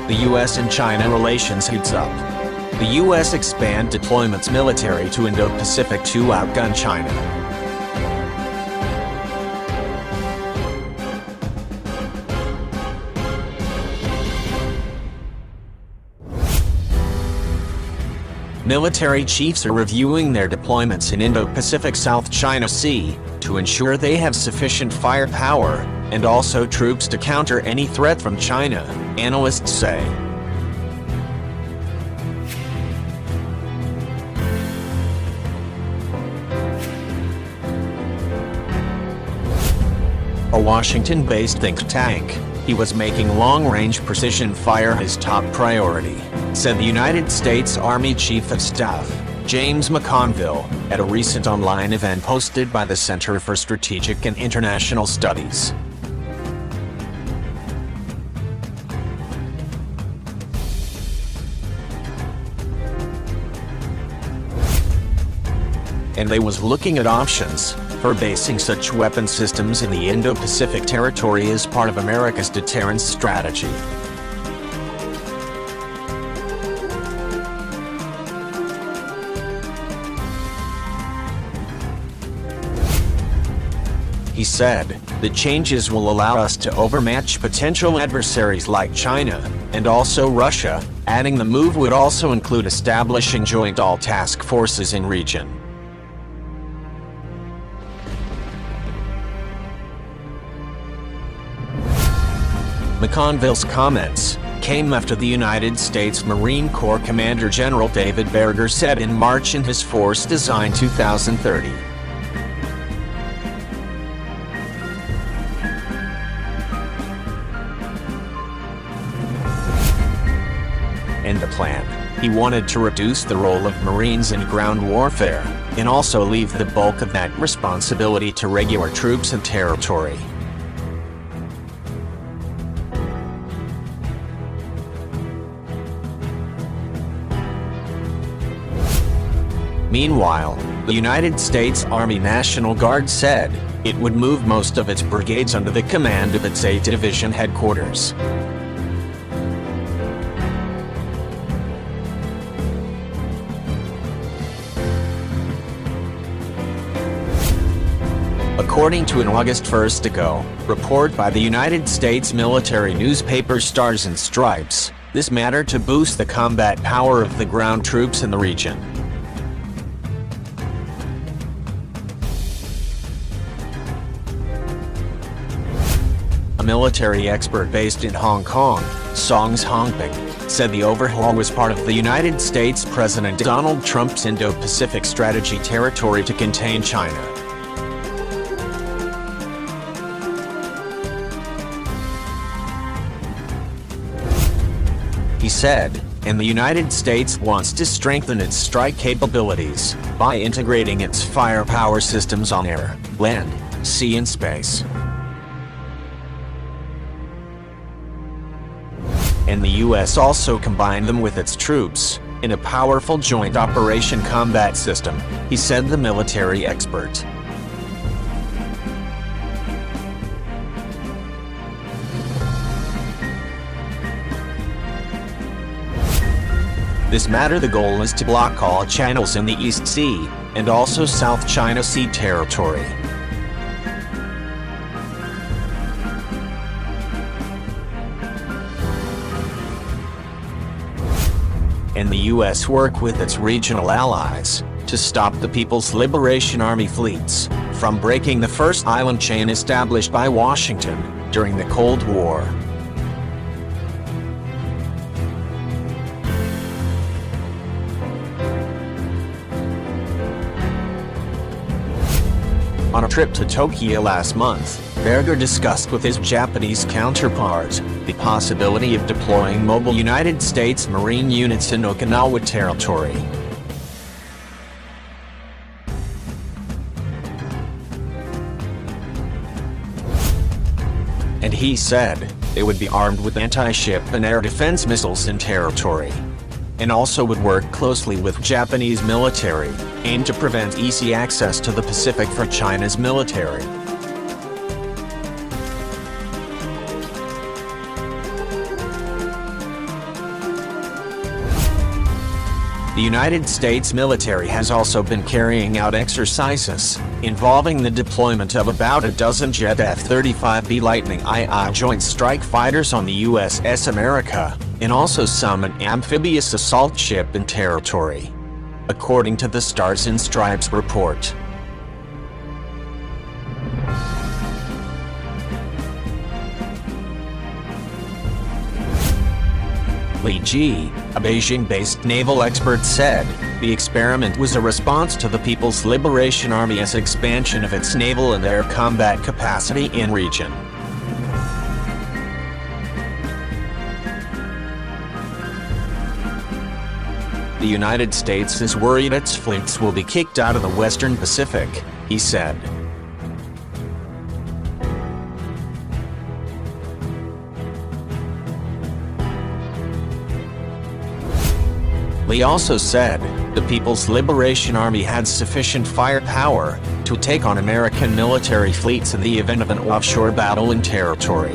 The U.S. and China relations heats up. The U.S. expand deployments military to Indo-Pacific to outgun China. Military chiefs are reviewing their deployments in Indo-Pacific South China Sea to ensure they have sufficient firepower and also troops to counter any threat from China, analysts say. A Washington-based think tank, he was making long-range precision fire his top priority, said the United States Army Chief of Staff, James McConville, at a recent online event hosted by the Center for Strategic and International Studies. And they was looking at options for basing such weapon systems in the Indo-Pacific territory as part of America's deterrence strategy. He said, the changes will allow us to overmatch potential adversaries like China, and also Russia, adding the move would also include establishing joint all-task forces in region. McConville's comments came after the United States Marine Corps Commander General David Berger said in March in his Force Design 2030. In the plan, he wanted to reduce the role of Marines in ground warfare, and also leave the bulk of that responsibility to regular troops and territory. Meanwhile, the United States Army National Guard said it would move most of its brigades under the command of its 8th Division headquarters. According to an August 1st ago report by the United States military newspaper Stars and Stripes, this mattered to boost the combat power of the ground troops in the region. A military expert based in Hong Kong, Songs Hongping, said the overhaul was part of the United States President Donald Trump's Indo-Pacific strategy territory to contain China. He said, and the United States wants to strengthen its strike capabilities by integrating its firepower systems on air, land, sea and space. And the U.S. also combined them with its troops in a powerful joint operation combat system, he said the military expert. This matter, the goal is to block all channels in the East Sea and also South China Sea territory. And the U.S. work with its regional allies to stop the People's Liberation Army fleets from breaking the first island chain established by Washington during the Cold War. On a trip to Tokyo last month, Berger discussed with his Japanese counterpart the possibility of deploying mobile United States Marine units in Okinawa territory. And he said they would be armed with anti-ship and air defense missiles in territory, and also would work closely with Japanese military, aimed to prevent easy access to the Pacific for China's military. The United States military has also been carrying out exercises involving the deployment of about a dozen jet F-35B Lightning II Joint Strike Fighters on the USS America, and also some an amphibious assault ship in territory, according to the Stars and Stripes report. Li Ji, a Beijing-based naval expert, said the experiment was a response to the People's Liberation Army's expansion of its naval and air combat capacity in region. The United States is worried its fleets will be kicked out of the Western Pacific, he said. Li also said the People's Liberation Army had sufficient firepower to take on American military fleets in the event of an offshore battle in territory.